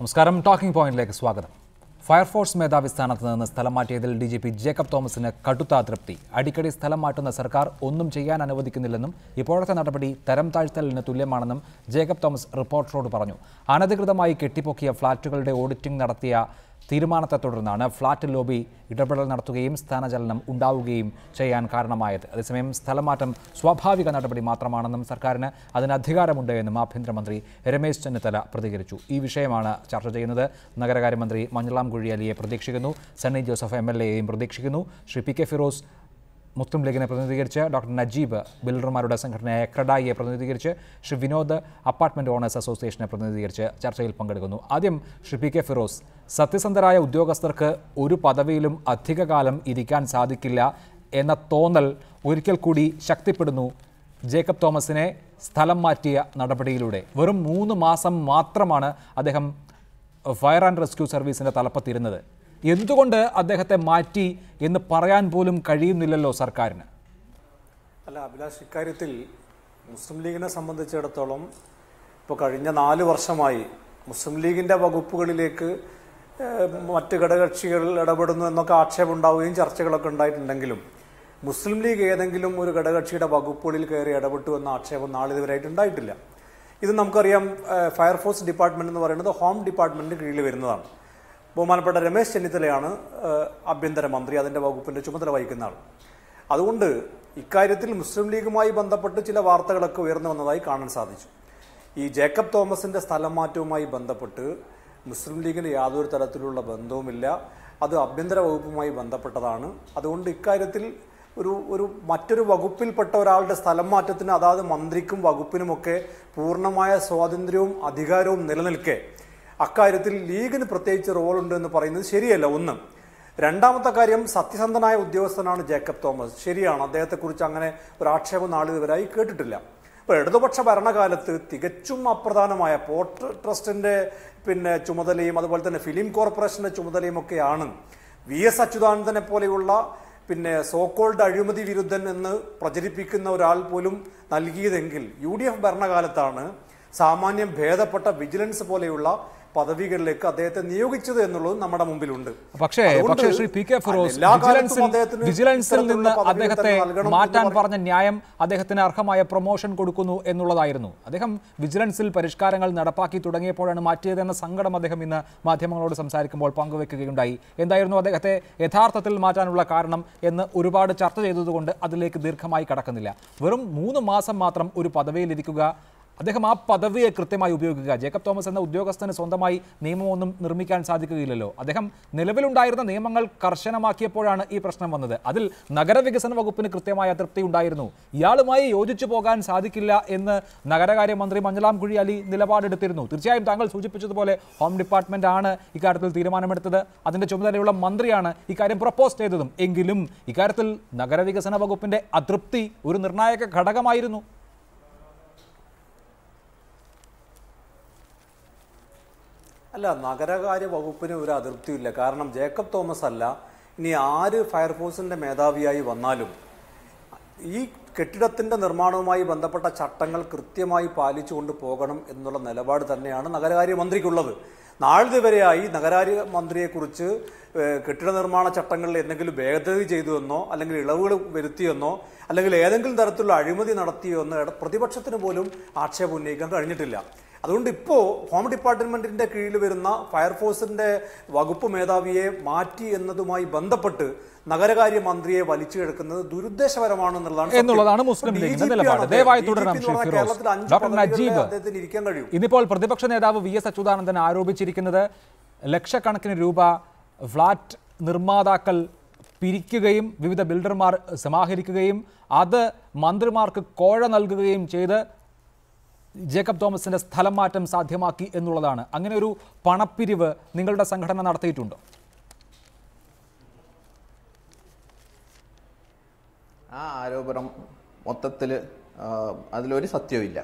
നമസ്കാരം. ടോക്കിംഗ് പോയിന്റിലേക്ക് സ്വാഗതം. ഫയർഫോഴ്സ് മേധാവി സ്ഥാനത്ത് നിന്ന് സ്ഥലം മാറ്റിയതിൽ DGP ജേക്കബ് തോമസിന് കടുത്ത അതൃപ്തി. അടിക്കടി സ്ഥലം മാറ്റുന്ന സർക്കാർ ഒന്നും ചെയ്യാൻ അനുവദിക്കുന്നില്ലെന്നും ഇപ്പോഴത്തെ നടപടി തരം താഴ്ത്തലിന് തുല്യമാണെന്നും ജേക്കബ് തോമസ് റിപ്പോർട്ടറോട് പറഞ്ഞു. അനധികൃതമായി കെട്ടിപ്പൊക്കിയ ഫ്ളാറ്റുകളുടെ ഓഡിറ്റിംഗ് നടത്തിയ തീരുമാനത്തെ തുടർന്നാണ് ഫ്ളാറ്റ് ലോബി ഇടപെടൽ നടത്തുകയും സ്ഥാനചലനം ഉണ്ടാവുകയും ചെയ്യാൻ കാരണമായത്. അതേസമയം സ്ഥലമാറ്റം സ്വാഭാവിക നടപടി മാത്രമാണെന്നും സർക്കാരിന് അതിന് അധികാരമുണ്ട് എന്നും ആഭ്യന്തരമന്ത്രി രമേശ് ചെന്നിത്തല പ്രതികരിച്ചു. ഈ വിഷയമാണ് ചർച്ച ചെയ്യുന്നത്. നഗരകാര്യമന്ത്രി മഞ്ഞളാം കുഴിയാലിയെ പ്രതീക്ഷിക്കുന്നു. സണ്ണി ജോസഫ് MLA-യെയും പ്രതീക്ഷിക്കുന്നു. ശ്രീ PK ഫിറോസ് മുസ്ലിം ലീഗിനെ പ്രതിനിധീകരിച്ച്, ഡോക്ടർ നജീബ് ബിൽഡർമാരുടെ സംഘടനയായ ക്രഡായിയെ പ്രതിനിധീകരിച്ച്, ശ്രീ വിനോദ് അപ്പാർട്ട്മെന്റ് ഓണേഴ്സ് അസോസിയേഷനെ പ്രതിനിധീകരിച്ച് ചർച്ചയിൽ പങ്കെടുക്കുന്നു. ആദ്യം ശ്രീ PK ഫിറോസ്, സത്യസന്ധരായ ഉദ്യോഗസ്ഥർക്ക് ഒരു പദവിയിലും അധികകാലം ഇരിക്കാൻ സാധിക്കില്ല എന്ന തോന്നൽ ഒരിക്കൽ കൂടി ശക്തിപ്പെടുന്നു ജേക്കബ് തോമസിനെ സ്ഥലം മാറ്റിയ നടപടിയിലൂടെ. വെറും 3 മാസം മാത്രമാണ് അദ്ദേഹം ഫയർ ആൻഡ് റെസ്ക്യൂ സർവീസിൻ്റെ തലപ്പത്തിരുന്നത്. എന്തുകൊണ്ട് അദ്ദേഹത്തെ മാറ്റി എന്ന് പറയാൻ പോലും കഴിയുന്നില്ലല്ലോ സർക്കാരിന്? അല്ല അഭിലാഷ്, ഇക്കാര്യത്തിൽ മുസ്ലിം ലീഗിനെ സംബന്ധിച്ചിടത്തോളം ഇപ്പോൾ കഴിഞ്ഞ 4 വർഷമായി മുസ്ലിം ലീഗിൻ്റെ വകുപ്പുകളിലേക്ക് മറ്റ് ഘടകകക്ഷികൾ ഇടപെടുന്നു എന്നൊക്കെ ആക്ഷേപം ഉണ്ടാവുകയും ചർച്ചകളൊക്കെ ഉണ്ടായിട്ടുണ്ടെങ്കിലും മുസ്ലിം ലീഗ് ഏതെങ്കിലും ഒരു ഘടകകക്ഷിയുടെ വകുപ്പുകളിൽ കയറി ഇടപെട്ടു എന്ന ആക്ഷേപം നാളിതുവരെയായിട്ട് ഉണ്ടായിട്ടില്ല. ഇത് നമുക്കറിയാം, ഫയർഫോഴ്സ് ഡിപ്പാർട്ട്മെന്റ് എന്ന് പറയുന്നത് ഹോം ഡിപ്പാർട്ട്മെന്റിന് കീഴിൽ വരുന്നതാണ്. ബഹുമാനപ്പെട്ട രമേശ് ചെന്നിത്തലയാണ് ആഭ്യന്തരമന്ത്രി, അതിൻ്റെ വകുപ്പിൻ്റെ ചുമതല വഹിക്കുന്ന ആൾ. അതുകൊണ്ട് ഇക്കാര്യത്തിൽ മുസ്ലിം ലീഗുമായി ബന്ധപ്പെട്ട് ചില വാർത്തകളൊക്കെ ഉയർന്നു വന്നതായി കാണാൻ സാധിച്ചു. ഈ ജേക്കബ് തോമസിൻ്റെ സ്ഥലം മാറ്റവുമായി ബന്ധപ്പെട്ട് മുസ്ലിം ലീഗിന് യാതൊരു തരത്തിലുള്ള ബന്ധവുമില്ല. അത് ആഭ്യന്തര വകുപ്പുമായി ബന്ധപ്പെട്ടതാണ്. അതുകൊണ്ട് ഇക്കാര്യത്തിൽ മറ്റൊരു വകുപ്പിൽപ്പെട്ട ഒരാളുടെ സ്ഥലം മാറ്റത്തിന് അതാത് മന്ത്രിക്കും വകുപ്പിനുമൊക്കെ പൂർണ്ണമായ സ്വാതന്ത്ര്യവും അധികാരവും നിലനിൽക്കെ അക്കാര്യത്തിൽ ലീഗിന് പ്രത്യേകിച്ച് റോളുണ്ട് എന്ന് പറയുന്നത് ശരിയല്ല. ഒന്ന്. രണ്ടാമത്തെ കാര്യം, സത്യസന്ധനായ ഉദ്യോഗസ്ഥനാണ് ജേക്കബ് തോമസ്. ശരിയാണ്, അദ്ദേഹത്തെക്കുറിച്ച് അങ്ങനെ ഒരു ആക്ഷേപം നാളിതുവരായി കേട്ടിട്ടില്ല. ഇപ്പോൾ ഇടതുപക്ഷ ഭരണകാലത്ത് തികച്ചും അപ്രധാനമായ പോർട്ട് ട്രസ്റ്റിന്റെ ചുമതലയും അതുപോലെ തന്നെ ഫിലിം കോർപ്പറേഷന്റെ ചുമതലയും ഒക്കെയാണ് VS അച്യുതാനന്ദനെ പോലെയുള്ള സോക്കോൾഡ് അഴിമതി വിരുദ്ധൻ എന്ന് പ്രചരിപ്പിക്കുന്ന ഒരാൾ പോലും നൽകിയതെങ്കിൽ UDF ഭരണകാലത്താണ് സാമാന്യം ഭേദപ്പെട്ട വിജിലൻസ് പോലെയുള്ള പദവികളിലേക്ക് അദ്ദേഹത്തെ നിയോഗിച്ചത് എന്നുള്ളത് നമ്മുടെ മുമ്പിലുണ്ട്. പക്ഷേ ശ്രീ PK ഫിറോസ്, വിജിലൻസിൽ നിന്ന് അദ്ദേഹത്തെ മാറ്റാൻ പറഞ്ഞ ന്യായം അദ്ദേഹത്തിന് അർഹമായ പ്രൊമോഷൻ കൊടുക്കുന്നു എന്നുള്ളതായിരുന്നു. അദ്ദേഹം വിജിലൻസിൽ പരിഷ്കാരങ്ങൾ നടപ്പാക്കി തുടങ്ങിയപ്പോഴാണ് മാറ്റിയതെന്ന സങ്കടം അദ്ദേഹം ഇന്ന് മാധ്യമങ്ങളോട് സംസാരിക്കുമ്പോൾ പങ്കുവെക്കുകയുണ്ടായി. എന്തായിരുന്നു അദ്ദേഹത്തെ യഥാർത്ഥത്തിൽ മാറ്റാനുള്ള കാരണം എന്ന് ഒരുപാട് ചർച്ച ചെയ്തതുകൊണ്ട് അതിലേക്ക് ദീർഘമായി കടക്കുന്നില്ല. വെറും 3 മാസം മാത്രം ഒരു പദവിയിലിരിക്കുക, അദ്ദേഹം ആ പദവിയെ കൃത്യമായി ഉപയോഗിക്കുക. ജേക്കബ് തോമസ് എന്ന ഉദ്യോഗസ്ഥന് സ്വന്തമായി നിയമമൊന്നും നിർമ്മിക്കാൻ സാധിക്കുകയില്ലല്ലോ. അദ്ദേഹം നിലവിലുണ്ടായിരുന്ന നിയമങ്ങൾ കർശനമാക്കിയപ്പോഴാണ് ഈ പ്രശ്നം വന്നത്. അതിൽ നഗരവികസന വകുപ്പിന് കൃത്യമായ അതൃപ്തി ഉണ്ടായിരുന്നു. ഇയാളുമായി യോജിച്ചു പോകാൻ സാധിക്കില്ല എന്ന് നഗരകാര്യമന്ത്രി മഞ്ഞളാം കുഴിയാലി നിലപാടെടുത്തിരുന്നു. തീർച്ചയായും താങ്കൾ സൂചിപ്പിച്ചതുപോലെ ഹോം ഡിപ്പാർട്ട്മെന്റ് ആണ് ഇക്കാര്യത്തിൽ തീരുമാനമെടുത്തത്. അതിന്റെ ചുമതലയുള്ള മന്ത്രിയാണ് ഇക്കാര്യം പ്രപ്പോസ് ചെയ്തതും. എങ്കിലും ഇക്കാര്യത്തിൽ നഗരവികസന വകുപ്പിന്റെ അതൃപ്തി ഒരു നിർണായക ഘടകമായിരുന്നു. അല്ല, നഗരകാര്യ വകുപ്പിന് ഒരു അതൃപ്തിയില്ല. കാരണം ജേക്കബ് തോമസ് അല്ല, ഇനി ആര് ഫയർഫോഴ്സിന്റെ മേധാവിയായി വന്നാലും ഈ കെട്ടിടത്തിന്റെ നിർമ്മാണവുമായി ബന്ധപ്പെട്ട ചട്ടങ്ങൾ കൃത്യമായി പാലിച്ചുകൊണ്ട് പോകണം എന്നുള്ള നിലപാട് തന്നെയാണ് നഗരകാര്യ മന്ത്രിക്കുള്ളത്. നാളിതുവരെയായി നഗരകാര്യ മന്ത്രിയെക്കുറിച്ച് കെട്ടിട നിർമ്മാണ ചട്ടങ്ങളിൽ എന്തെങ്കിലും ഭേദഗതി ചെയ്തു എന്നോ അല്ലെങ്കിൽ ഇളവുകൾ വരുത്തിയെന്നോ അല്ലെങ്കിൽ ഏതെങ്കിലും തരത്തിലുള്ള അഴിമതി നടത്തിയോ എന്ന് പ്രതിപക്ഷത്തിന് പോലും ആക്ഷേപം ഉന്നയിക്കാൻ കഴിഞ്ഞിട്ടില്ല. അതുകൊണ്ട് ഇപ്പോൾ ഹോം ഡിപ്പാർട്ട്മെന്റിന്റെ കീഴിൽ വരുന്ന ഫയർഫോഴ്സിന്റെ വകുപ്പ് മേധാവിയെ മാറ്റി എന്നതുമായി ബന്ധപ്പെട്ട് നഗരകാര്യ മന്ത്രിയെ വലിച്ചു കിടക്കുന്നത് ദുരുദ്ദേശപരമാണെന്നുള്ളതാണ് മുസ്ലിം ലീഗിന്റെ നിലപാട്. ദയവായി തുടരണം ശ്രീ ഫിറോസ്. ഡോക്ടർ നജീബ്, ഇന്നിപ്പോൾ പ്രതിപക്ഷ നേതാവ് VS അച്യുതാനന്ദൻ ആരോപിച്ചിരിക്കുന്നത് ലക്ഷക്കണക്കിന് രൂപ ഫ്ളാറ്റ് നിർമ്മാതാക്കൾ പിരിക്കുകയും വിവിധ ബിൽഡർമാർ സമാഹരിക്കുകയും അത് മന്ത്രിമാർക്ക് കോഴ നൽകുകയും ചെയ്ത് ജേക്കബ് തോമസിന്റെ സ്ഥലം മാറ്റം സാധ്യമാക്കി എന്നുള്ളതാണ്. അങ്ങനെ ഒരു പണപ്പിരിവ് നിങ്ങളുടെ സംഘടന നടത്തിയിട്ടുണ്ടോ? ആ ആരോപണം മൊത്തത്തിൽ അതിലൊരു സത്യവുമില്ല.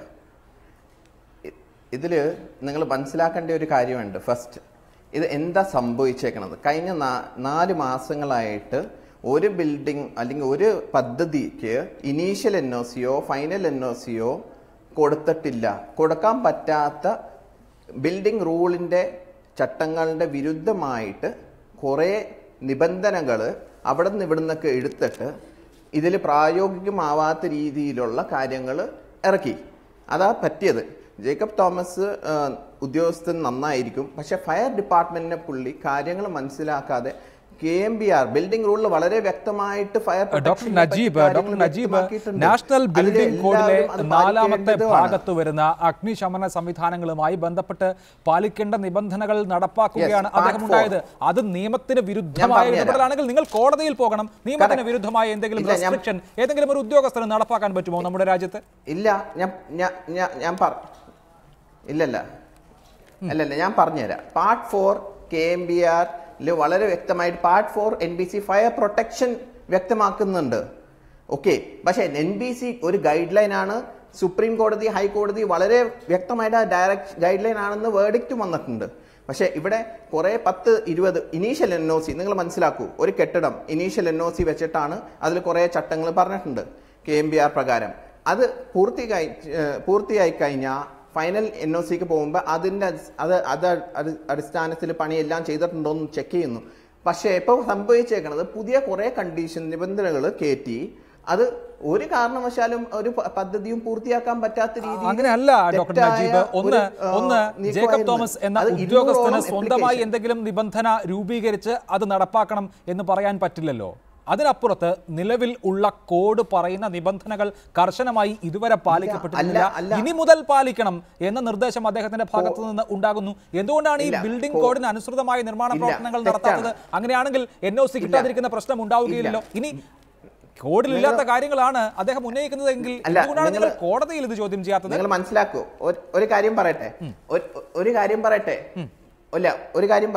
ഇതിൽ നിങ്ങൾ മനസ്സിലാക്കേണ്ട ഒരു കാര്യമുണ്ട്. ഫസ്റ്റ്, ഇത് എന്താ സംഭവിച്ചേക്കണത്? കഴിഞ്ഞ 4 മാസങ്ങളായിട്ട് ഒരു ബിൽഡിംഗ് അല്ലെങ്കിൽ ഒരു പദ്ധതിക്ക് ഇനീഷ്യൽ NOCയോ ഫൈനൽ NOCയോ കൊടുത്തിട്ടില്ല. കൊടുക്കാൻ പറ്റാത്ത ബിൽഡിംഗ് റൂളിൻ്റെ ചട്ടങ്ങളുടെ വിരുദ്ധമായിട്ട് കുറേ നിബന്ധനകൾ അവിടെ നിന്ന് ഇവിടെ നിന്നൊക്കെ എടുത്തിട്ട് ഇതിൽ പ്രായോഗികമാവാത്ത രീതിയിലുള്ള കാര്യങ്ങൾ ഇറക്കി. അതാ പറ്റിയത്. ജേക്കബ് തോമസ് ഉദ്യോഗസ്ഥൻ നന്നായിരിക്കും, പക്ഷെ ഫയർ ഡിപ്പാർട്ട്മെന്റിനെ പുള്ളി കാര്യങ്ങൾ മനസ്സിലാക്കാതെ KMBR ബിൽഡിംഗ് റൂളിൽ വളരെ വ്യക്തമായിട്ട് fire doctor Najeeb national building കോഡിലെ 4ാമത്തെ ഭാഗത്ത് വരുന്ന അഗ്നിശമന സംവിധാനങ്ങളുമായി ബന്ധപ്പെട്ട് പാലിക്കേണ്ട നിബന്ധനകൾ നടപ്പാക്കുകയാണ് അദ്ദേഹം ഉണ്ടായത്. അത് നിയമത്തിന് വിരുദ്ധമായ ഇടപെടലാണെങ്കിൽ നിങ്ങൾ കോടതിയിൽ പോകണം. നിയമത്തിന് വിരുദ്ധമായ എന്തെങ്കിലും റെസ്ട്രിക്ഷൻ ഏതെങ്കിലും ഒരു ഉദ്യോഗസ്ഥന് നടപ്പാക്കാൻ പറ്റുമോ നമ്മുടെ രാജ്യത്ത്? ഇല്ല. ഞാൻ പറഞ്ഞുതരാം. പാർട്ട് 4 KMBR വളരെ വ്യക്തമായിട്ട് പാർട്ട് 4 NBC ഫയർ പ്രൊട്ടക്ഷൻ വ്യക്തമാക്കുന്നുണ്ട്. ഓക്കെ, പക്ഷെ NBC ഒരു ഗൈഡ് ലൈൻ ആണ്. സുപ്രീം കോടതി, ഹൈക്കോടതി വളരെ വ്യക്തമായിട്ട് ഡയറക്റ്റ് ഗൈഡ് ലൈൻ ആണെന്ന് വേർഡിക്റ്റ് വന്നിട്ടുണ്ട്. പക്ഷെ ഇവിടെ കുറെ 10-20 ഇനീഷ്യൽ NOC നിങ്ങൾ മനസ്സിലാക്കൂ. ഒരു കെട്ടിടം ഇനീഷ്യൽ NOC വെച്ചിട്ടാണ് അതിൽ കുറെ ചട്ടങ്ങൾ പറഞ്ഞിട്ടുണ്ട് KMBR പ്രകാരം. അത് പൂർത്തിയായി കഴിഞ്ഞാൽ ഫൈനൽ NOCക്ക് പോകുമ്പോൾ അടിസ്ഥാനത്തിൽ പണിയെല്ലാം ചെയ്തിട്ടുണ്ടോ എന്ന് ചെക്ക് ചെയ്യുന്നു. പക്ഷേ ഇപ്പോൾ സംഭവിച്ചേക്കുന്നത് പുതിയ കുറേ കണ്ടീഷൻ നിബന്ധനകൾ കയറ്റി അത് ഒരു കാരണവശാലും ഒരു പദ്ധതിയും പൂർത്തിയാക്കാൻ പറ്റാത്ത രീതിയിൽ അങ്ങനെയല്ല ഡോക്ടർ നജീബ്. ഒന്ന് ജേക്കബ് തോമസ് എന്ന ഉദ്യോഗസ്ഥന് സ്വന്തമായി എന്തെങ്കിലും നിബന്ധന രൂപീകരിച്ച് അത് നടപ്പാക്കണം എന്ന് പറയാൻ പറ്റില്ലല്ലോ. അതിനപ്പുറത്ത് നിലവിൽ ഉള്ള കോഡ് പറയുന്ന നിബന്ധനകൾ കർശനമായി ഇതുവരെ പാലിക്കപ്പെട്ടിട്ടില്ല, ഇനി മുതൽ പാലിക്കണം എന്ന നിർദ്ദേശം അദ്ദേഹത്തിന്റെ ഭാഗത്തു നിന്ന് ഉണ്ടാകുന്നു. എന്തുകൊണ്ടാണ് ഈ ബിൽഡിംഗ് കോഡിന് അനുസൃതമായ നിർമ്മാണ പ്രവർത്തനങ്ങൾ നടത്താത്തത്? അങ്ങനെയാണെങ്കിൽ NOC കിട്ടാതിരിക്കുന്ന പ്രശ്നം ഉണ്ടാവുകയില്ലല്ലോ. ഇനി കോഡിലില്ലാത്ത കാര്യങ്ങളാണ് അദ്ദേഹം ഉന്നയിക്കുന്നതെങ്കിൽ എന്തുകൊണ്ടാണ് നിങ്ങൾ കോടതിയിൽ ഇത് ചോദ്യം ചെയ്യാത്തത്? നിങ്ങൾ മനസ്സിലാക്കൂ. ഒരു കാര്യം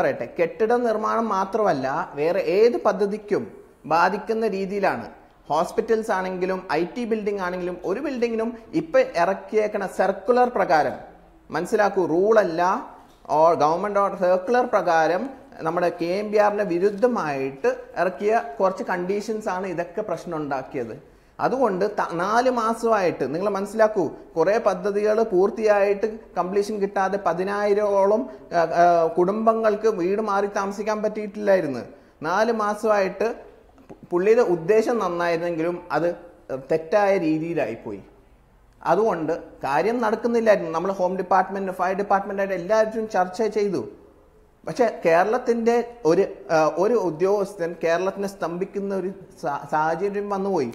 പറയട്ടെ. കെട്ടിട നിർമ്മാണം മാത്രമല്ല, വേറെ ഏത് പദ്ധതിക്കും ബാധിക്കുന്ന രീതിയിലാണ്. ഹോസ്പിറ്റൽസ് ആണെങ്കിലും IT ബിൽഡിംഗ് ആണെങ്കിലും ഒരു ബിൽഡിങ്ങിനും ഇപ്പൊ ഇറക്കിയേക്കണ സർക്കുലർ പ്രകാരം മനസ്സിലാക്കൂ. റൂളല്ല, ഗവൺമെന്റ് ഓർഡർ സർക്കുലർ പ്രകാരം നമ്മുടെ KMBRന്റെ വിരുദ്ധമായിട്ട് ഇറക്കിയ കുറച്ച് കണ്ടീഷൻസ് ആണ് ഇതൊക്കെ പ്രശ്നം ഉണ്ടാക്കിയത്. അതുകൊണ്ട് 4 മാസമായിട്ട് നിങ്ങൾ മനസ്സിലാക്കൂ, കുറെ പദ്ധതികൾ പൂർത്തിയായിട്ട് കംപ്ലീഷൻ കിട്ടാതെ 10,000ഓളം കുടുംബങ്ങൾക്ക് വീട് മാറി താമസിക്കാൻ പറ്റിയിട്ടില്ലായിരുന്നു. 4 മാസമായിട്ട് പുള്ളിയുടെ ഉദ്ദേശം നന്നായിരുന്നെങ്കിലും അത് തെറ്റായ രീതിയിലായിപ്പോയി. അതുകൊണ്ട് കാര്യം നടക്കുന്നില്ലായിരുന്നു. നമ്മൾ ഹോം ഡിപ്പാർട്ട്മെന്റ്, ഫയർ ഡിപ്പാർട്ട്മെന്റായിട്ട് എല്ലാവരും ചർച്ച ചെയ്തു. പക്ഷെ കേരളത്തിന്റെ ഒരു ഉദ്യോഗസ്ഥൻ കേരളത്തിനെ സ്തംഭിക്കുന്ന ഒരു സാഹചര്യം വന്നുപോയി.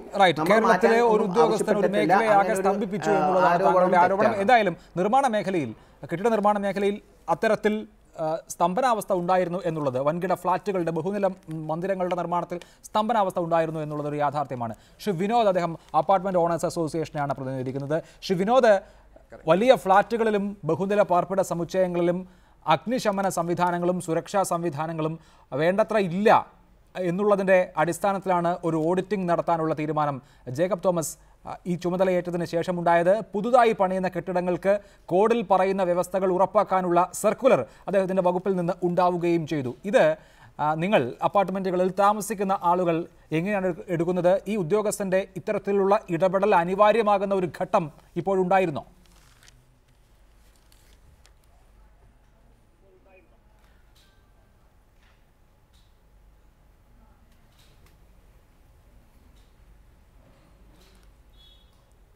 കേരളത്തിലെ ഒരു ഉദ്യോഗസ്ഥൻ ഒരു മേഖലയാകെ സ്തംഭിപ്പിച്ചു എന്നുള്ളതാണ് ആരോപണം. എന്തായാലും നിർമ്മാണ മേഖലയിൽ, കെട്ടിട നിർമ്മാണ മേഖലയിൽ അത്തരത്തിൽ സ്തംഭനാവസ്ഥ ഉണ്ടായിരുന്നു എന്നുള്ളത്, വൻകിട ഫ്ളാറ്റുകളുടെ ബഹുനില മന്ദിരങ്ങളുടെ നിർമ്മാണത്തിൽ സ്തംഭനാവസ്ഥ ഉണ്ടായിരുന്നു എന്നുള്ളത് ഒരു യാഥാർത്ഥ്യമാണ്. ശ്രീ വിനോദ്, അദ്ദേഹം അപ്പാർട്ട്മെന്റ് ഓണേഴ്സ് അസോസിയേഷനെയാണ് പ്രതിനിധീകരിക്കുന്നത്. ശ്രീ വിനോദ്, വലിയ ഫ്ളാറ്റുകളിലും ബഹുനില പാർപ്പിട സമുച്ചയങ്ങളിലും അഗ്നിശമന സംവിധാനങ്ങളും സുരക്ഷാ സംവിധാനങ്ങളും വേണ്ടത്ര ഇല്ല എന്നുള്ളതിൻ്റെ അടിസ്ഥാനത്തിലാണ് ഒരു ഓഡിറ്റിംഗ് നടത്താനുള്ള തീരുമാനം ജേക്കബ് തോമസ് ഈ ചുമതലയേറ്റതിന് ശേഷമുണ്ടായത്. പുതുതായി പണിയുന്ന കെട്ടിടങ്ങൾക്ക് കോഡിൽ പറയുന്ന വ്യവസ്ഥകൾ ഉറപ്പാക്കാനുള്ള സർക്കുലർ അദ്ദേഹത്തിൻ്റെ വകുപ്പിൽ നിന്ന് ഉണ്ടാവുകയും ചെയ്തു. ഇത് നിങ്ങൾ അപ്പാർട്ട്മെൻറ്റുകളിൽ താമസിക്കുന്ന ആളുകൾ എങ്ങനെയാണ് എടുക്കുന്നത്? ഈ ഉദ്യോഗസ്ഥൻ്റെ ഇത്തരത്തിലുള്ള ഇടപെടൽ അനിവാര്യമാകുന്ന ഒരു ഘട്ടം ഇപ്പോഴുണ്ടായിരുന്നോ?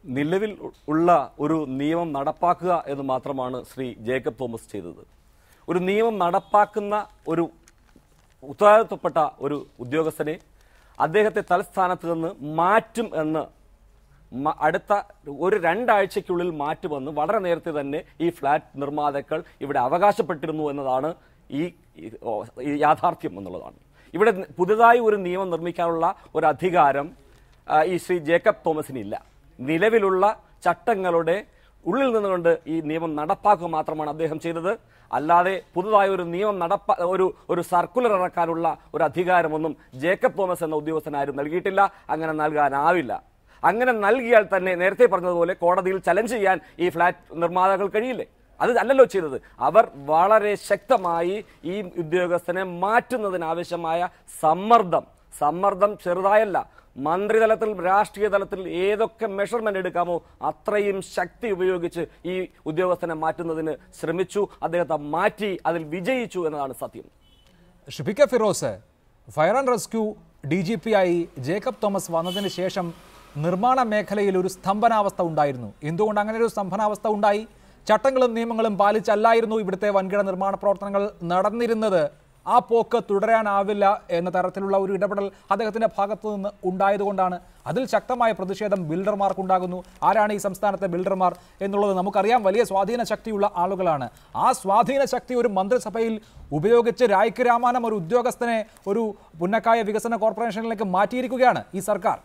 നിലവിൽ ഉള്ള ഒരു നിയമം നടപ്പാക്കുക എന്ന് മാത്രമാണ് ശ്രീ ജേക്കബ് തോമസ് ചെയ്തത്. ഒരു നിയമം നടപ്പാക്കുന്ന ഒരു ഉത്തരവാദിത്വപ്പെട്ട ഒരു ഉദ്യോഗസ്ഥനെ അദ്ദേഹത്തെ തലസ്ഥാനത്ത് നിന്ന് മാറ്റും എന്ന് അടുത്ത ഒരു 2 ആഴ്ചയ്ക്കുള്ളിൽ മാറ്റുമെന്ന് വളരെ നേരത്തെ തന്നെ ഈ ഫ്ലാറ്റ് നിർമ്മാതാക്കൾ ഇവിടെ അവകാശപ്പെട്ടിരുന്നു എന്നതാണ് ഈ യാഥാർത്ഥ്യം എന്നുള്ളതാണ്. ഇവിടെ പുതുതായി ഒരു നിയമം നിർമ്മിക്കാനുള്ള ഒരു അധികാരം ഈ ശ്രീ ജേക്കബ് തോമസിനില്ല. നിലവിലുള്ള ചട്ടങ്ങളുടെ ഉള്ളിൽ നിന്നുകൊണ്ട് ഈ നിയമം നടപ്പാക്കുക മാത്രമാണ് അദ്ദേഹം ചെയ്തത്. അല്ലാതെ പുതുതായി ഒരു നിയമം ഒരു സർക്കുലർ ഇറക്കാനുള്ള ഒരു അധികാരമൊന്നും ജേക്കബ് തോമസ് എന്ന ഉദ്യോഗസ്ഥനാരും നൽകിയിട്ടില്ല. അങ്ങനെ നൽകാനാവില്ല. അങ്ങനെ നൽകിയാൽ തന്നെ നേരത്തെ പറഞ്ഞതുപോലെ കോടതിയിൽ ചലഞ്ച് ചെയ്യാൻ ഈ ഫ്ലാറ്റ് നിർമ്മാതാക്കൾ കഴിയില്ലേ? അത് അല്ലല്ലോ ചെയ്തത്. അവർ വളരെ ശക്തമായി ഈ ഉദ്യോഗസ്ഥനെ മാറ്റുന്നതിനാവശ്യമായ സമ്മർദ്ദം ചെറുതായല്ല, മന്ത്രിതലത്തിൽ രാഷ്ട്രീയ തലത്തിൽ ഏതൊക്കെ മെഷർമെന്റ് എടുക്കാമോ അത്രയും ശക്തി ഉപയോഗിച്ച് ഈ ഉദ്യോഗസ്ഥനെ മാറ്റുന്നതിന് ശ്രമിച്ചു. അദ്ദേഹത്തെ മാറ്റി, അതിൽ വിജയിച്ചു എന്നതാണ് സത്യം. Shibika Firoz, fire and rescue DGP ആയി ജേക്കബ് തോമസ് വന്നതിന് ശേഷം നിർമ്മാണ മേഖലയിൽ ഒരു സ്തംഭനാവസ്ഥ ഉണ്ടായിരുന്നു. എന്തുകൊണ്ട് അങ്ങനെ ഒരു സ്തംഭനാവസ്ഥ ഉണ്ടായി? ചട്ടങ്ങളും നിയമങ്ങളും പാലിച്ചല്ലായിരുന്നു ഇവിടുത്തെ വൻകിട നിർമ്മാണ പ്രവർത്തനങ്ങൾ നടന്നിരുന്നത്. ആ പോക്ക് തുടരാനാവില്ല എന്ന തരത്തിലുള്ള ഒരു ഇടപെടൽ അദ്ദേഹത്തിൻ്റെ ഭാഗത്തു നിന്ന് ഉണ്ടായതുകൊണ്ടാണ്. അതിൽ ശക്തമായ പ്രതിഷേധം ബിൽഡർമാർക്കുണ്ടാകുന്നു. ആരാണ് ഈ സംസ്ഥാനത്തെ ബിൽഡർമാർ എന്നുള്ളത് നമുക്കറിയാം. വലിയ സ്വാധീന ശക്തിയുള്ള ആളുകളാണ്. ആ സ്വാധീന ശക്തി ഒരു മന്ത്രിസഭയിൽ ഉപയോഗിച്ച് രായ്ക്ക് രാമാനം ഒരു ഉദ്യോഗസ്ഥനെ ഒരു പുന്നക്കായ വികസന കോർപ്പറേഷനിലേക്ക് മാറ്റിയിരിക്കുകയാണ് ഈ സർക്കാർ.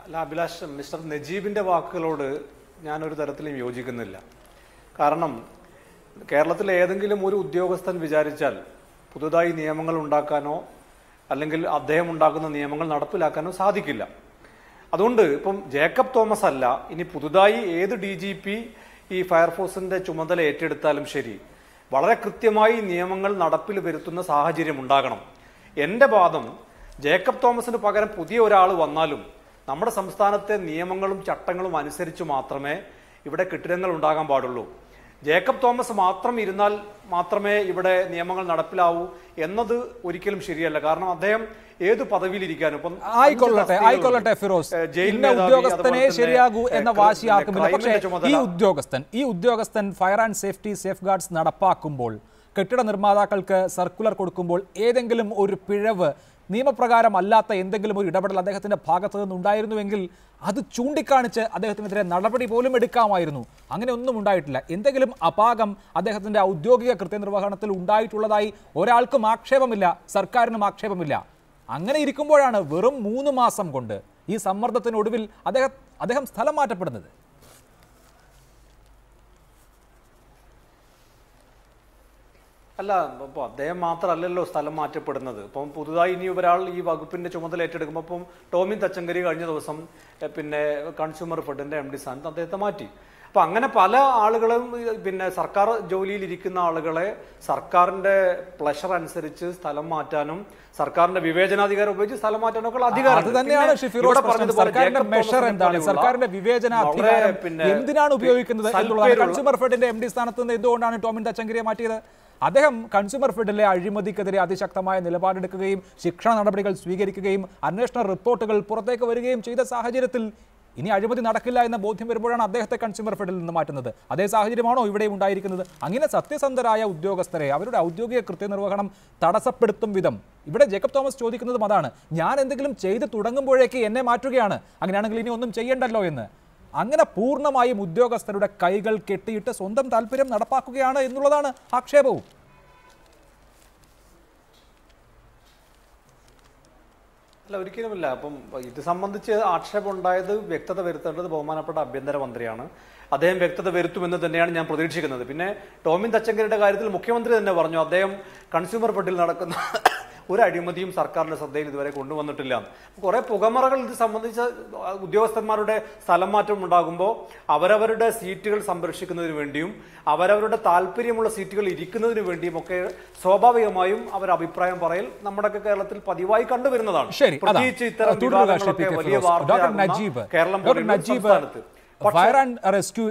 അല്ല അഭിലാഷ്, മിസ്റ്റർ നജീബിൻ്റെ വാക്കുകളോട് ഞാനൊരു തരത്തിലും യോജിക്കുന്നില്ല. കാരണം കേരളത്തിലെ ഏതെങ്കിലും ഒരു ഉദ്യോഗസ്ഥൻ വിചാരിച്ചാൽ പുതുതായി നിയമങ്ങൾ ഉണ്ടാക്കാനോ അല്ലെങ്കിൽ അദ്ദേഹം ഉണ്ടാക്കുന്ന നിയമങ്ങൾ നടപ്പിലാക്കാനോ സാധിക്കില്ല. അതുകൊണ്ട് ഇപ്പം ജേക്കബ് തോമസ് അല്ല, ഇനി പുതുതായി ഏത് DGP ഈ ഫയർഫോഴ്സിന്റെ ചുമതല ഏറ്റെടുത്താലും ശരി, വളരെ കൃത്യമായി നിയമങ്ങൾ നടപ്പിൽ വരുത്തുന്ന സാഹചര്യം ഉണ്ടാകണം. എൻ്റെ വാദം, ജേക്കബ് തോമസിന് പകരം പുതിയ ഒരാൾ വന്നാലും നമ്മുടെ സംസ്ഥാനത്തെ നിയമങ്ങളും ചട്ടങ്ങളും അനുസരിച്ച് മാത്രമേ ഇവിടെ കെട്ടിടങ്ങൾ ഉണ്ടാകാൻ പാടുള്ളൂ. ജേക്കബ് തോമസ് മാത്രം ഇരുന്നാൽ മാത്രമേ ഇവിടെ നിയമങ്ങൾ നടപ്പിലാവൂ എന്നത് ഒരിക്കലും ശരിയല്ല. കാരണം അദ്ദേഹം ഏത് പദവിയിലിരിക്കാനും ഇപ്പം ആയിക്കൊള്ളട്ടെ ഫിറോസ്, ഉദ്യോഗസ്ഥനെ ശരിയാകൂ എന്ന വാശിയാക്കുമില്ല. പക്ഷേ ഈ ഉദ്യോഗസ്ഥൻ fire and safety safeguards നടപ്പാക്കുമ്പോൾ, കെട്ടിട നിർമ്മാതാക്കൾക്ക് സർക്കുലർ കൊടുക്കുമ്പോൾ ഏതെങ്കിലും ഒരു പിഴവ്, നിയമപ്രകാരം അല്ലാത്ത എന്തെങ്കിലും ഒരു ഇടപെടൽ അദ്ദേഹത്തിൻ്റെ ഭാഗത്തു നിന്നുണ്ടായിരുന്നുവെങ്കിൽ അത് ചൂണ്ടിക്കാണിച്ച് അദ്ദേഹത്തിനെതിരെ നടപടി പോലും എടുക്കാമായിരുന്നു. അങ്ങനെ ഒന്നും ഉണ്ടായിട്ടില്ല. എന്തെങ്കിലും അപാകം അദ്ദേഹത്തിൻ്റെ ഔദ്യോഗിക കൃത്യനിർവഹണത്തിൽ ഉണ്ടായിട്ടുള്ളതായി ഒരാൾക്കും ആക്ഷേപമില്ല, സർക്കാരിനും ആക്ഷേപമില്ല. അങ്ങനെ ഇരിക്കുമ്പോഴാണ് വെറും 3 മാസം കൊണ്ട് ഈ സമ്മർദ്ദത്തിനൊടുവിൽ അദ്ദേഹം സ്ഥലം മാറ്റപ്പെടുന്നത്. അല്ല, ഇപ്പോൾ അദ്ദേഹം മാത്രമല്ലല്ലോ സ്ഥലം മാറ്റപ്പെടുന്നത്. ഇപ്പം പുതുതായി ഇനി ഒരാൾ ഈ വകുപ്പിന്റെ ചുമതല ഏറ്റെടുക്കുമ്പോൾ ഇപ്പം ടോമിൻ തച്ചങ്കരി കഴിഞ്ഞ ദിവസം പിന്നെ കൺസ്യൂമർ ഫെഡിന്റെ MD സ്ഥാനത്ത് അദ്ദേഹത്തെ മാറ്റി. അപ്പം അങ്ങനെ പല ആളുകളും പിന്നെ സർക്കാർ ജോലിയിൽ ഇരിക്കുന്ന ആളുകളെ സർക്കാരിന്റെ പ്ലഷർ അനുസരിച്ച് സ്ഥലം മാറ്റാനും സർക്കാരിന്റെ വിവേചനാധികാരം ഉപയോഗിച്ച് സ്ഥലം മാറ്റാനും ഒക്കെ അധികാരം. അത് തന്നെയാണ് സർക്കാരിന്റെ മെഷർ എന്താണ്, സർക്കാരിന്റെ വിവേചനാധികാരം എന്തിനാണ് ഉപയോഗിക്കുന്നത് എന്നുള്ളതാണ്. കൺസ്യൂമർ ഫെഡിന്റെ MD സ്ഥാനത്ത് നിന്ന് എന്തുകൊണ്ടാണ് ടോമിൻ തച്ചങ്കരിയെ മാറ്റിയത്? അദ്ദേഹം കൺസ്യൂമർ ഫെഡിലെ അഴിമതിക്കെതിരെ അതിശക്തമായ നിലപാടെടുക്കുകയും ശിക്ഷാ നടപടികൾ സ്വീകരിക്കുകയും അന്വേഷണ റിപ്പോർട്ടുകൾ പുറത്തേക്ക് വരികയും ചെയ്ത സാഹചര്യത്തിൽ ഇനി അഴിമതി നടക്കില്ല എന്ന ബോധ്യം വരുമ്പോഴാണ് അദ്ദേഹത്തെ കൺസ്യൂമർ ഫെഡിൽ നിന്ന് മാറ്റുന്നത്. അതേ സാഹചര്യമാണോ ഇവിടെ ഉണ്ടായിരിക്കുന്നത്? അങ്ങനെ സത്യസന്ധരായ ഉദ്യോഗസ്ഥരെ അവരുടെ ഔദ്യോഗിക കൃത്യനിർവഹണം തടസ്സപ്പെടുത്തും വിധം ഇവിടെ ജേക്കബ് തോമസ് ചോദിക്കുന്നതും അതാണ്. ഞാൻ എന്തെങ്കിലും ചെയ്ത് തുടങ്ങുമ്പോഴേക്ക് എന്നെ മാറ്റുകയാണ്, അങ്ങനെയാണെങ്കിൽ ഇനി ഒന്നും ചെയ്യണ്ടല്ലോ എന്ന്. അങ്ങനെ പൂർണ്ണമായും ഉദ്യോഗസ്ഥരുടെ കൈകൾ കെട്ടിയിട്ട് സ്വന്തം താല്പര്യം നടപ്പാക്കുകയാണ് എന്നുള്ളതാണ് ആക്ഷേപവും. അല്ല, ഒരിക്കലുമില്ല. അപ്പം ഇത് സംബന്ധിച്ച് ആക്ഷേപം ഉണ്ടായത് വ്യക്തത വരുത്തേണ്ടത് ബഹുമാനപ്പെട്ട ആഭ്യന്തരമന്ത്രിയാണ്. അദ്ദേഹം വ്യക്തത വരുത്തുമെന്ന് തന്നെയാണ് ഞാൻ പ്രതീക്ഷിക്കുന്നത്. പിന്നെ ടോമിൻ തച്ചങ്കരിയുടെ കാര്യത്തിൽ മുഖ്യമന്ത്രി തന്നെ പറഞ്ഞു, അദ്ദേഹം കൺസ്യൂമർ ഫെഡിൽ നടക്കുന്ന ഒരു അഴിമതിയും സർക്കാരിന്റെ ശ്രദ്ധയിൽ ഇതുവരെ കൊണ്ടുവന്നിട്ടില്ല. കുറെ പുകമറകൾ ഇത് സംബന്ധിച്ച ഉദ്യോഗസ്ഥന്മാരുടെ സ്ഥലം മാറ്റം ഉണ്ടാകുമ്പോൾ അവരവരുടെ സീറ്റുകൾ സംരക്ഷിക്കുന്നതിന് വേണ്ടിയും അവരവരുടെ താല്പര്യമുള്ള സീറ്റുകൾ ഇരിക്കുന്നതിന് വേണ്ടിയും ഒക്കെ സ്വാഭാവികമായും അവർ അഭിപ്രായം പറയൽ നമ്മുടെയൊക്കെ കേരളത്തിൽ പതിവായി കണ്ടുവരുന്നതാണ്. പ്രത്യേകിച്ച് ഇത്തരം വിവാദങ്ങളൊക്കെ വലിയ വാർത്തയാകുന്ന കേരളം സംസ്ഥാനത്ത്. ഫയർ ആൻഡ് റെസ്ക്യൂ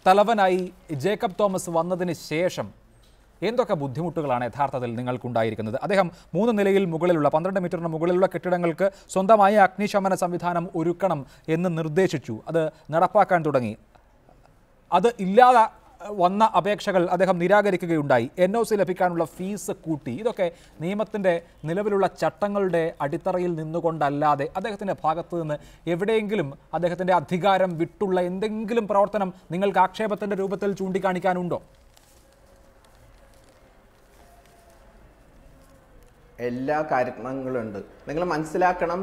തലവനായി ജേക്കബ് തോമസ് വന്നതിന് ശേഷം എന്തൊക്കെ ബുദ്ധിമുട്ടുകളാണ് യഥാർത്ഥത്തിൽ നിങ്ങൾക്കുണ്ടായിരിക്കുന്നത്? അദ്ദേഹം 3 നിലയിൽ മുകളിലുള്ള 12 മീറ്ററിന് മുകളിലുള്ള കെട്ടിടങ്ങൾക്ക് സ്വന്തമായ അഗ്നിശമന സംവിധാനം ഒരുക്കണം എന്ന് നിർദ്ദേശിച്ചു. അത് നടപ്പാക്കാൻ തുടങ്ങി. അത് ഇല്ലാതെ വന്ന അപേക്ഷകൾ അദ്ദേഹം നിരാകരിക്കുകയുണ്ടായി. NOC ലഭിക്കാനുള്ള ഫീസ് കൂട്ടി. ഇതൊക്കെ നിയമത്തിൻ്റെ നിലവിലുള്ള ചട്ടങ്ങളുടെ അടിത്തറയിൽ നിന്നുകൊണ്ടല്ലാതെ അദ്ദേഹത്തിൻ്റെ ഭാഗത്തു നിന്ന് എവിടെയെങ്കിലും അദ്ദേഹത്തിൻ്റെ അധികാരം വിട്ടുള്ള എന്തെങ്കിലും പ്രവർത്തനം നിങ്ങൾക്ക് ആക്ഷേപത്തിൻ്റെ രൂപത്തിൽ ചൂണ്ടിക്കാണിക്കാനുണ്ടോ? എല്ലാ കാര്യങ്ങളുണ്ട്. നിങ്ങൾ മനസ്സിലാക്കണം,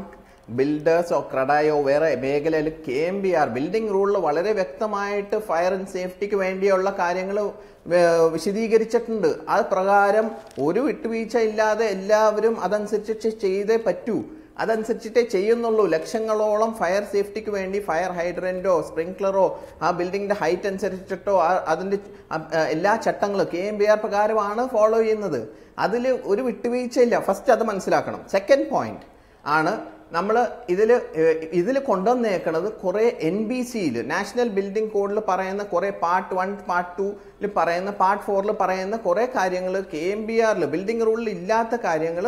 ബിൽഡേഴ്സോ ക്രഡായോ വേറെ മേഖലയിൽ KMBR ബിൽഡിംഗ് റൂളിൽ വളരെ വ്യക്തമായിട്ട് ഫയർ ആൻഡ് സേഫ്റ്റിക്ക് വേണ്ടിയുള്ള കാര്യങ്ങൾ വിശദീകരിച്ചിട്ടുണ്ട്. അത് പ്രകാരം ഒരു വിട്ടുവീഴ്ച ഇല്ലാതെ എല്ലാവരും അതനുസരിച്ച് ചെയ്തേ പറ്റൂ. അതനുസരിച്ചിട്ടേ ചെയ്യുന്നുള്ളൂ. ലക്ഷങ്ങളോളം ഫയർ സേഫ്റ്റിക്ക് വേണ്ടി ഫയർ ഹൈഡ്രന്റോ സ്പ്രിങ്ക്ലറോ ആ ബിൽഡിങ്ങിന്റെ ഹൈറ്റ് അനുസരിച്ചിട്ടോ അതിന്റെ എല്ലാ ചട്ടങ്ങളും KMBR പ്രകാരമാണ് ഫോളോ ചെയ്യുന്നത്. അതിൽ ഒരു വിട്ടുവീഴ്ചയില്ല. ഫസ്റ്റ് അത് മനസ്സിലാക്കണം. സെക്കൻഡ് പോയിന്റ് ആണ് നമ്മൾ ഇതിൽ കൊണ്ടുവന്നേക്കണത് കുറെ NBCയിൽ നാഷണൽ ബിൽഡിംഗ് കോഡിൽ പറയുന്ന കുറെ പാർട്ട് 1 പാർട്ട് 2 പറയുന്ന പാർട്ട് 4 പറയുന്ന കുറെ കാര്യങ്ങൾ KMBRൽ ബിൽഡിംഗ് റൂളിൽ ഇല്ലാത്ത കാര്യങ്ങൾ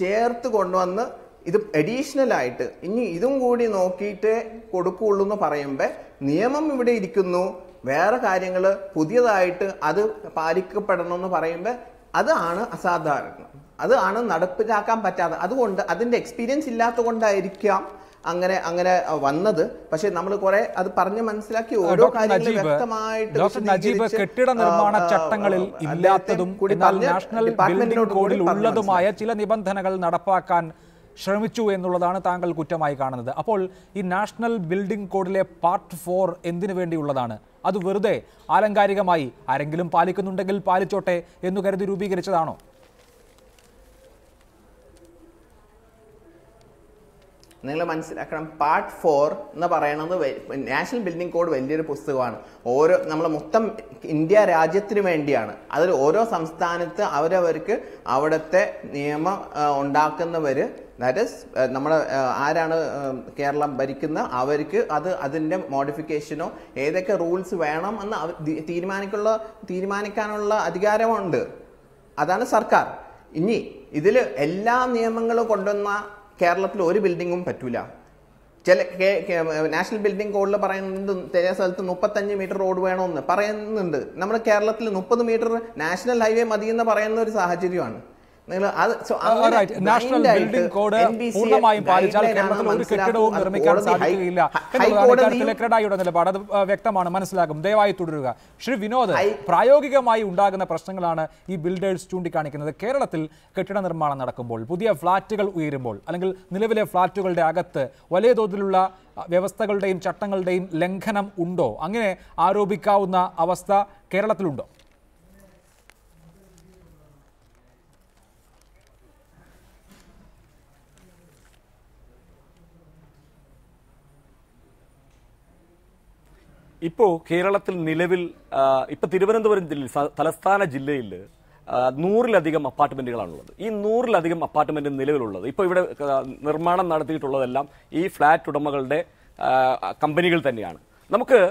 ചേർത്ത് കൊണ്ടുവന്ന് ഇത് അഡീഷണൽ ആയിട്ട് ഇനി ഇതും കൂടി നോക്കിയിട്ട് കൊടുക്കുള്ളൂ എന്ന് പറയുമ്പോൾ നിയമം ഇവിടെ ഇരിക്കുന്നു, വേറെ കാര്യങ്ങൾ പുതിയതായിട്ട് അത് പാലിക്കപ്പെടണം എന്ന് പറയുമ്പോൾ അതാണ് അസാധാരണം, അതാണ് നടപ്പിലാക്കാൻ പറ്റാതെ. അതുകൊണ്ട് അതിന്റെ എക്സ്പീരിയൻസ് ഇല്ലാത്ത കൊണ്ടായിരിക്കാം അങ്ങനെ വന്നത്. പക്ഷെ നമ്മൾ കുറെ അത് പറഞ്ഞ് മനസ്സിലാക്കി ഓരോ കാര്യങ്ങളും വ്യക്തമായിട്ട് കെട്ടിട നിർമ്മാണ ചട്ടങ്ങളിൽ ഇല്ലാത്തതും നാഷണൽ ബിൽഡിംഗ് കോഡിൽ ഉള്ളതുമായ ചില നിബന്ധനകൾ നടപ്പാക്കാൻ ശ്രമിച്ചു എന്നുള്ളതാണ് താങ്കൾ കുറ്റമായി കാണുന്നത്. അപ്പോൾ ഈ നാഷണൽ ബിൽഡിംഗ് കോഡിലെ പാർട്ട് 4 എന്തിനു വേണ്ടിയുള്ളതാണ്? അത് വെറുതെ ആലങ്കാരികമായി ആരെങ്കിലും പാലിക്കുന്നുണ്ടെങ്കിൽ പാലിച്ചോട്ടെ എന്ന് കരുതി രൂപീകരിച്ചതാണോ? നിങ്ങൾ മനസ്സിലാക്കണം, പാർട്ട് 4 എന്ന് പറയുന്നത് നാഷണൽ ബിൽഡിംഗ് കോഡ് വലിയൊരു പുസ്തകമാണ്. നമ്മൾ മൊത്തം ഇന്ത്യ രാജ്യത്തിന് വേണ്ടിയാണ്. അതിൽ ഓരോ സംസ്ഥാനത്ത് അവരവർക്ക് അവിടുത്തെ നിയമം ഉണ്ടാക്കുന്നവര്, ദാറ്റ് ഈസ് നമ്മുടെ ആരാണ് കേരളം ഭരിക്കുന്ന അവർക്ക് അതിന്റെ മോഡിഫിക്കേഷനോ ഏതൊക്കെ റൂൾസ് വേണം എന്ന് തീരുമാനിക്കാനുള്ള അധികാരമുണ്ട്. അതാണ് സർക്കാർ. ഇനി ഇതിൽ എല്ലാ നിയമങ്ങളും കൊണ്ടുവന്ന കേരളത്തിൽ ഒരു ബിൽഡിങ്ങും പറ്റൂല. ചില നാഷണൽ ബിൽഡിംഗ് കോഡിൽ പറയുന്നത് ചില സ്ഥലത്ത് 35 മീറ്റർ റോഡ് വേണമെന്ന് പറയുന്നുണ്ട്. നമ്മുടെ കേരളത്തിൽ 30 മീറ്റർ നാഷണൽ ഹൈവേ മതി എന്ന് പറയുന്ന ഒരു സാഹചര്യമാണ്. നാഷണൽ ബിൽഡിംഗ് കോഡ് പൂർണ്ണമായും പാലിച്ചാൽ കേരളത്തിൽ ഒരു കെട്ടിടവും നിർമ്മിക്കാൻ സാധിക്കുകയില്ല എന്നുള്ളതാണ് ക്രെഡായിയുടെ നിലപാട്. അത് വ്യക്തമാണ്, മനസ്സിലാക്കും. ദയവായി തുടരുക. ശ്രീ വിനോദ്, പ്രായോഗികമായി ഉണ്ടാകുന്ന പ്രശ്നങ്ങളാണ് ഈ ബിൽഡേഴ്സ് ചൂണ്ടിക്കാണിക്കുന്നത്. കേരളത്തിൽ കെട്ടിട നിർമ്മാണം നടക്കുമ്പോൾ, പുതിയ ഫ്ളാറ്റുകൾ ഉയരുമ്പോൾ, അല്ലെങ്കിൽ നിലവിലെ ഫ്ളാറ്റുകളുടെ അകത്ത് വലിയ തോതിലുള്ള വ്യവസ്ഥകളുടെയും ചട്ടങ്ങളുടെയും ലംഘനം ഉണ്ടോ? അങ്ങനെ ആരോപിക്കാവുന്ന അവസ്ഥ കേരളത്തിലുണ്ടോ? ഇപ്പോൾ കേരളത്തിൽ നിലവിൽ ഇപ്പൊ തിരുവനന്തപുരം ജില്ലയിൽ, തലസ്ഥാന ജില്ലയിൽ 100-ലധികം അപ്പാർട്ട്മെന്റുകളാണുള്ളത്. ഈ 100-ലധികം അപ്പാർട്ട്മെന്റ് നിലവിലുള്ളത് ഇപ്പോൾ ഇവിടെ നിർമ്മാണം നടത്തിയിട്ടുള്ളതെല്ലാം ഈ ഫ്ളാറ്റ് ഉടമകളുടെ കമ്പനികൾ തന്നെയാണ്. നമുക്ക്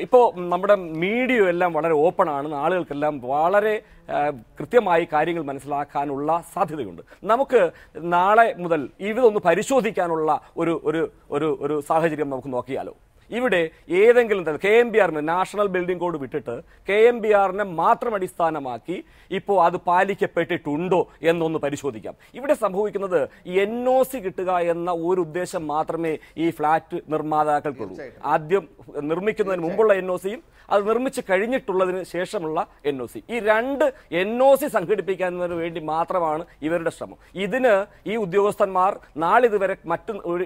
ഇപ്പോൾ നമ്മുടെ മീഡിയ എല്ലാം വളരെ ഓപ്പൺ ആണ്, ആളുകൾക്കെല്ലാം വളരെ കൃത്യമായി കാര്യങ്ങൾ മനസ്സിലാക്കാനുള്ള സാധ്യതയുണ്ട്. നമുക്ക് നാളെ മുതൽ ഇതൊന്ന് പരിശോധിക്കാനുള്ള ഒരു സാഹചര്യം നമുക്ക് നോക്കിയാലോ? ഇവിടെ ഏതെങ്കിലും KMBR നാഷണൽ ബിൽഡിംഗ് കോഡ് വിട്ടിട്ട് KMBRനെ മാത്രം അടിസ്ഥാനമാക്കി ഇപ്പോൾ അത് പാലിക്കപ്പെട്ടിട്ടുണ്ടോ എന്നൊന്ന് പരിശോധിക്കാം. ഇവിടെ സംഭവിക്കുന്നത് NOC കിട്ടുക എന്ന ഒരു ഉദ്ദേശം മാത്രമേ ഈ ഫ്ളാറ്റ് നിർമ്മാതാക്കൾക്കുള്ളൂ. ആദ്യം നിർമ്മിക്കുന്നതിന് മുമ്പുള്ള NOCയും അത് നിർമ്മിച്ച് കഴിഞ്ഞിട്ടുള്ളതിന് ശേഷമുള്ള NOC, ഈ 2 NOC സംഘടിപ്പിക്കുന്നതിന് വേണ്ടി മാത്രമാണ് ഇവരുടെ ശ്രമം. ഇതിന് ഈ ഉദ്യോഗസ്ഥന്മാർ നാളിതുവരെ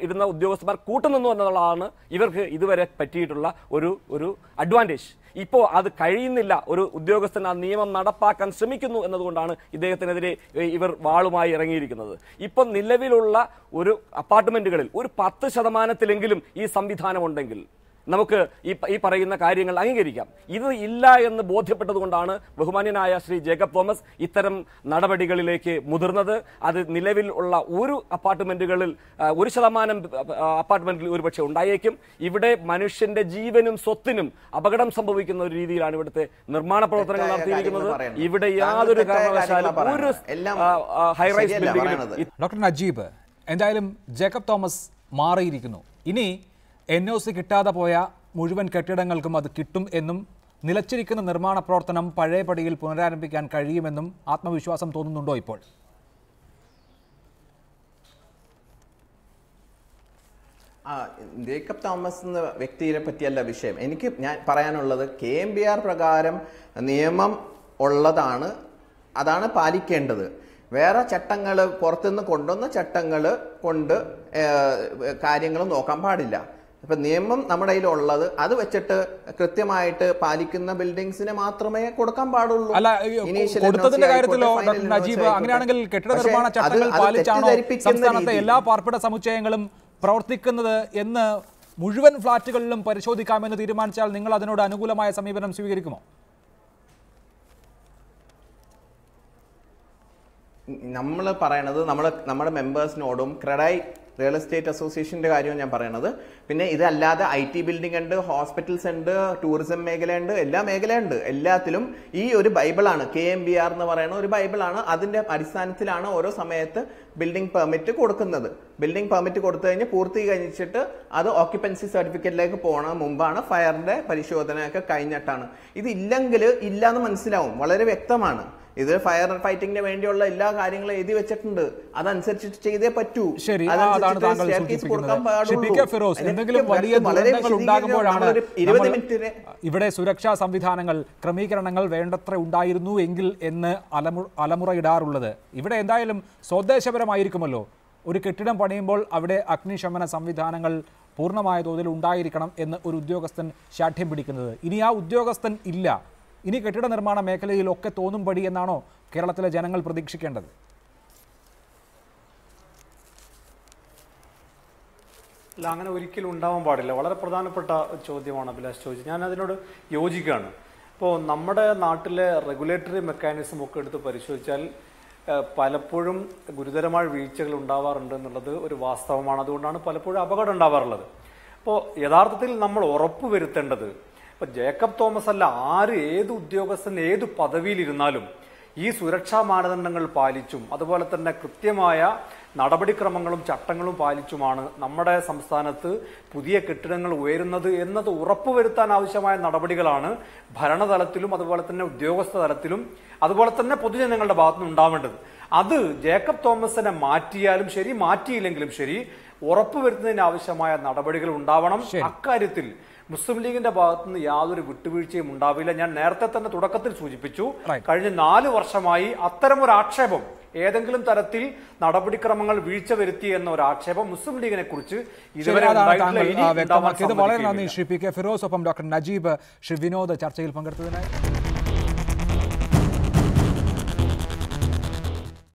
ഇരുന്ന ഉദ്യോഗസ്ഥന്മാർ കൂട്ടുനിന്നു എന്നുള്ളതാണ് ഇവർക്ക് ഇതുവരെ പറ്റിയിട്ടുള്ള ഒരു അഡ്വാൻറ്റേജ്. ഇപ്പോൾ അത് കഴിയുന്നില്ല. ഒരു ഉദ്യോഗസ്ഥൻ ആ നിയമം നടപ്പാക്കാൻ ശ്രമിക്കുന്നു എന്നതുകൊണ്ടാണ് ഇദ്ദേഹത്തിനെതിരെ ഇവർ വാളുമായി ഇറങ്ങിയിരിക്കുന്നത്. ഇപ്പം നിലവിലുള്ള ഒരു അപ്പാർട്ട്മെന്റുകളിൽ ഒരു 10% ഈ സംവിധാനം ഉണ്ടെങ്കിൽ നമുക്ക് ഈ പറയുന്ന കാര്യങ്ങൾ അംഗീകരിക്കാം. ഇത് ഇല്ല എന്ന് ബോധ്യപ്പെട്ടതുകൊണ്ടാണ് ബഹുമാന്യനായ ശ്രീ ജേക്കബ് തോമസ് ഇത്തരം നടപടികളിലേക്ക് മുതിർന്നത്. അത് നിലവിൽ ഉള്ള ഒരു അപ്പാർട്ട്മെന്റുകളിൽ 1% അപ്പാർട്ട്മെന്റിൽ ഒരുപക്ഷെ ഉണ്ടായേക്കും. ഇവിടെ മനുഷ്യന്റെ ജീവനും സ്വത്തിനും അപകടം സംഭവിക്കുന്ന ഒരു രീതിയിലാണ് ഇവിടുത്തെ നിർമ്മാണ പ്രവർത്തനങ്ങൾ നടത്തിയിരിക്കുന്നത്. ഇവിടെ യാതൊരു കാരണവശാലും ഒരു ഹൈറൈസ് ബിൽഡിംഗിലും. ഡോക്ടർ നജീബ്, എന്തായാലും ജേക്കബ് തോമസ് മാറിയിരിക്കുന്നു. ഇനി NOC കിട്ടാതെ പോയ മുഴുവൻ കെട്ടിടങ്ങൾക്കും അത് കിട്ടും എന്നും നിലച്ചിരിക്കുന്ന നിർമ്മാണ പ്രവർത്തനം പഴയപടിയിൽ പുനരാരംഭിക്കാൻ കഴിയുമെന്നും ആത്മവിശ്വാസം തോന്നുന്നുണ്ടോ ഇപ്പോൾ? ജേക്കബ് തോമസ് എന്ന വ്യക്തിയെ പറ്റിയല്ല വിഷയം. ഞാൻ പറയാനുള്ളത് KMBR പ്രകാരം നിയമം ഉള്ളതാണ്, അതാണ് പാലിക്കേണ്ടത്. വേറെ ചട്ടങ്ങൾ, പുറത്തുനിന്ന് കൊണ്ടുവന്ന ചട്ടങ്ങൾ കൊണ്ട് കാര്യങ്ങൾ നോക്കാൻ പാടില്ല. ഇപ്പൊ നിയമം നമ്മുടെ കയ്യിലുള്ളത് അത് വെച്ചിട്ട് കൃത്യമായിട്ട് പാലിക്കുന്ന ബിൽഡിങ്സിന് മാത്രമേ കൊടുക്കാൻ പാടുള്ളൂ. അല്ല, കൊടുത്തതിന്റെ കാര്യത്തിലോ ഡോക്ടർ നജീബ്, അങ്ങനെയാണെങ്കിൽ കെട്ടിട നിർമ്മാണ ചട്ടങ്ങൾ പാലിച്ചാണോ സംസ്ഥാനത്തെ എല്ലാ പാർപ്പിട സമുച്ചയങ്ങളും പ്രവർത്തിക്കുന്നത് എന്ന് മുഴുവൻ ഫ്ളാറ്റുകളിലും പരിശോധിക്കാമെന്ന് തീരുമാനിച്ചാൽ നിങ്ങൾ അതിനോട് അനുകൂലമായ സമീപനം സ്വീകരിക്കുമോ? നമ്മൾ പറയണത് നമ്മുടെ മെമ്പേഴ്സിനോടും ക്രെഡായി റിയൽ എസ്റ്റേറ്റ് അസോസിയേഷന്റെ കാര്യമാണ് ഞാൻ പറയണത്. പിന്നെ ഇതല്ലാതെ IT ബിൽഡിംഗ് ഉണ്ട്, ഹോസ്പിറ്റൽസ് ഉണ്ട്, ടൂറിസം മേഖലയുണ്ട്, എല്ലാ മേഖലയുണ്ട്. എല്ലാത്തിലും ഈ ഒരു ബൈബിളാണ്, KMBR എന്ന് പറയുന്ന ഒരു ബൈബിളാണ്. അതിന്റെ അടിസ്ഥാനത്തിലാണ് ഓരോ സമയത്ത് ബിൽഡിംഗ് പെർമിറ്റ് കൊടുക്കുന്നത്. ബിൽഡിംഗ് പെർമിറ്റ് കൊടുത്തു കഴിഞ്ഞ് പൂർത്തി കഴിഞ്ഞിട്ട് അത് ഓക്യുപ്പൻസി സർട്ടിഫിക്കറ്റിലേക്ക് പോകണ മുമ്പാണ് ഫയറിന്റെ പരിശോധനയൊക്കെ കഴിഞ്ഞിട്ടാണ്. ഇതില്ലെങ്കിൽ ഇല്ലാന്ന് മനസ്സിലാവും, വളരെ വ്യക്തമാണ്. ഇത് ഫയർ ഫൈറ്റിംഗിന് വേണ്ടിയുള്ള എല്ലാ കാര്യങ്ങളും എഴുതി വെച്ചിട്ടുണ്ട്, അതനുസരിച്ചിട്ട് ചെയ്തേ പറ്റൂ. ശരി, അതാണ് താങ്കൾ സൂചിപ്പിക്കുന്നത്. എന്തെങ്കിലും വലിയ ദുരന്തങ്ങൾ ഉണ്ടാകുമ്പോഴാണ് ഇവിടെ സുരക്ഷാ സംവിധാനങ്ങൾ, ക്രമീകരണങ്ങൾ വേണ്ടത്ര ഉണ്ടായിരുന്നു എങ്കിൽ എന്ന് അലമുറയിടാറുള്ളത്. ഇവിടെ എന്തായാലും സ്വദേശപരമായിരിക്കുമല്ലോ. ഒരു കെട്ടിടം പണിയുമ്പോൾ അവിടെ അഗ്നിശമന സംവിധാനങ്ങൾ പൂർണ്ണമായ തോതിൽ ഉണ്ടായിരിക്കണം എന്ന് ഒരു ഉദ്യോഗസ്ഥൻ ശാഠ്യം പിടിക്കുന്നത്. ഇനി ആ ഉദ്യോഗസ്ഥൻ ഇല്ല, ഇനി കെട്ടിട നിർമ്മാണ മേഖലയിലൊക്കെ തോന്നുംപടി എന്നാണോ കേരളത്തിലെ ജനങ്ങൾ പ്രതീക്ഷിക്കേണ്ടത്? അല്ല, അങ്ങനെ ഒരിക്കലും ഉണ്ടാവാൻ പാടില്ല. വളരെ പ്രധാനപ്പെട്ട ചോദ്യമാണ് അഭിലാഷ് ചോദിച്ചത്. ഞാൻ അതിനോട് യോജിക്കുകയാണ്. ഇപ്പോൾ നമ്മുടെ നാട്ടിലെ റെഗുലേറ്ററി മെക്കാനിസം ഒക്കെ എടുത്ത് പരിശോധിച്ചാൽ പലപ്പോഴും ഗുരുതരമായ വീഴ്ചകൾ ഉണ്ടാവാറുണ്ട് എന്നുള്ളത് ഒരു വാസ്തവമാണ്. അതുകൊണ്ടാണ് പലപ്പോഴും അപകടം ഉണ്ടാവാറുള്ളത്. അപ്പോൾ യഥാർത്ഥത്തിൽ നമ്മൾ ഉറപ്പുവരുത്തേണ്ടത്, ഇപ്പൊ ജേക്കബ് തോമസ് അല്ല, ഏത് ഉദ്യോഗസ്ഥൻ ഏത് പദവിയിലിരുന്നാലും ഈ സുരക്ഷാ മാനദണ്ഡങ്ങൾ പാലിച്ചും അതുപോലെ തന്നെ കൃത്യമായ നടപടിക്രമങ്ങളും ചട്ടങ്ങളും പാലിച്ചുമാണ് നമ്മുടെ സംസ്ഥാനത്ത് പുതിയ കെട്ടിടങ്ങൾ ഉയരുന്നത് എന്നത് ഉറപ്പുവരുത്താൻ ആവശ്യമായ നടപടികളാണ് ഭരണതലത്തിലും അതുപോലെ തന്നെ ഉദ്യോഗസ്ഥ തലത്തിലും അതുപോലെ തന്നെ പൊതുജനങ്ങളുടെ ഭാഗത്തുനിന്ന് ഉണ്ടാവേണ്ടത്. അത് ജേക്കബ് തോമസിനെ മാറ്റിയാലും ശരി മാറ്റിയില്ലെങ്കിലും ശരി ഉറപ്പുവരുത്തുന്നതിന് ആവശ്യമായ നടപടികൾ ഉണ്ടാവണം. അക്കാര്യത്തിൽ മുസ്ലിം ലീഗിന്റെ ഭാഗത്തുനിന്ന് യാതൊരു വിട്ടുവീഴ്ചയും ഉണ്ടാവില്ല. ഞാൻ നേരത്തെ തന്നെ തുടക്കത്തിൽ സൂചിപ്പിച്ചു, കഴിഞ്ഞ 4 വർഷമായി അത്തരമൊരു ആക്ഷേപം, ഏതെങ്കിലും തരത്തിൽ നടപടിക്രമങ്ങൾ വീഴ്ച വരുത്തി എന്ന ഒരു ആക്ഷേപം മുസ്ലിം ലീഗിനെ കുറിച്ച് ഇതുവരെ വ്യക്തമാക്കിയത്. വളരെ നന്ദി ശ്രീ PK ഫിറോസ്. ഒപ്പം ഡോക്ടർ നജീബ്, ശ്രീ വിനോദ് ചർച്ചയിൽ പങ്കെടുത്തതിനായി.